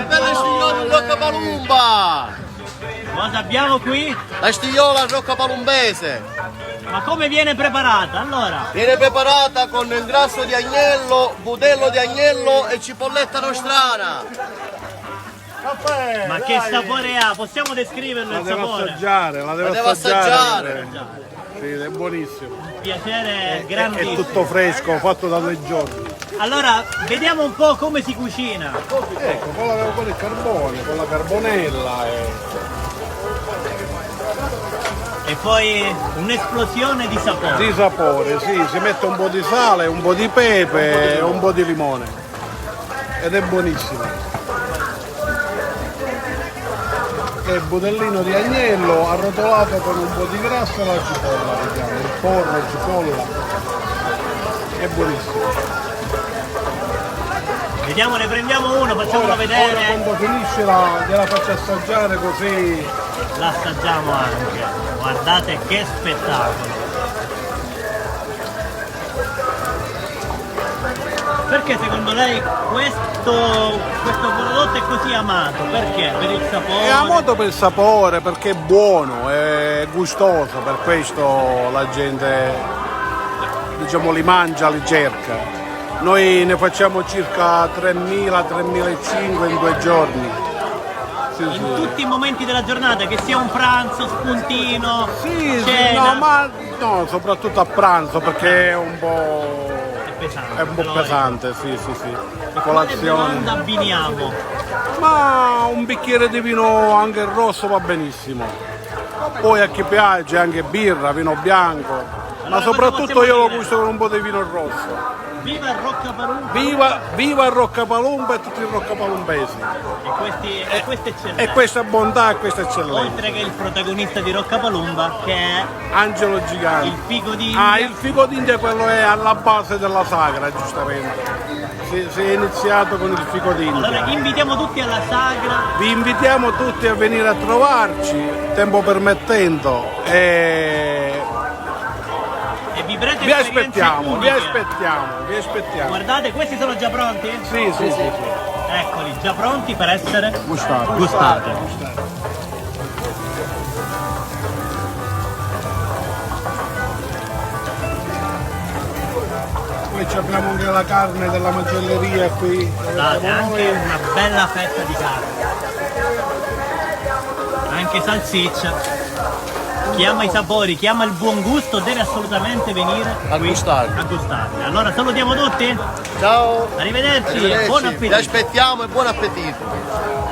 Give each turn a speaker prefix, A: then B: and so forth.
A: che belle stigliole in Rocca Palumba!
B: Cosa abbiamo qui?
A: La stigliola Rocca Palumbese.
B: Ma come viene preparata allora?
A: Viene preparata con il grasso di agnello, budello di agnello e cipolletta nostrana.
B: Ma che sapore ha? Possiamo descriverlo il sapore?
C: La devo assaggiare. Sì, è buonissimo.
B: Un piacere
C: È
B: grandissimo.
C: tutto fresco, fatto da 2 giorni.
B: Allora, vediamo un po' come si cucina.
C: Ecco, con il carbone, con la carbonella.
B: E poi un'esplosione di sapore.
C: Di sapore, sì, si mette un po' di sale, un po' di pepe e un po' di limone. Ed è buonissimo. È budellino di agnello arrotolato con un po' di grasso e la cipolla, vediamo, il porro, la cipolla. È buonissimo.
B: Vediamo, ne prendiamo uno, facciamolo
C: Ora
B: vedere.
C: quando finisce gliela faccio assaggiare così.
B: L'assaggiamo anche. Guardate che spettacolo. Perché secondo lei questo prodotto è così amato? Perché? Per il sapore?
C: È amato per il sapore, perché è buono, è gustoso, per questo la gente, diciamo, li mangia, li cerca. Noi ne facciamo circa 3.000-3.500 in 2 giorni. Sì,
B: In tutti i momenti della giornata, che sia un pranzo, spuntino,
C: sì,
B: cena.
C: no, soprattutto a pranzo, perché è un po'...
B: Pesante,
C: È un po' pesante, sì.
B: Quale bevanda abbiniamo?
C: Ma un bicchiere di vino anche rosso va benissimo. Poi a chi piace anche birra, vino bianco.
B: Allora,
C: Ma soprattutto io lo
B: dire?
C: gusto con un po' di vino rosso.
B: Viva il Rocca Palumba!
C: Viva il Rocca Palumba e tutti i roccapalumbesi.
B: E questa eccellenza.
C: E questa bontà e questa eccellenza.
B: Oltre che il protagonista di Rocca Palumba, che è
C: Angelo Gigante.
B: il figo d'India.
C: Il figo d'India quello è alla base della sagra, giustamente. Si è iniziato con il figo d'India.
B: Allora invitiamo tutti alla sagra.
C: Vi invitiamo tutti a venire a trovarci, tempo permettendo.
B: E vivrete
C: Vi
B: esperienze
C: aspettiamo.
B: uniche. Guardate, questi sono già pronti?
C: Sì.
B: Eccoli, già pronti per essere
C: Gustate. Poi abbiamo anche la carne della macelleria qui.
B: Guardate, anche una bella fetta di carne. Anche salsiccia. Chi ama i sapori, chi ama il buon gusto deve assolutamente venire
A: A gustarli.
B: a gustarli. Allora salutiamo tutti.
A: Ciao!
B: Arrivederci.
A: Arrivederci.
B: Buon
A: Vi
B: appetito.
A: aspettiamo e buon appetito!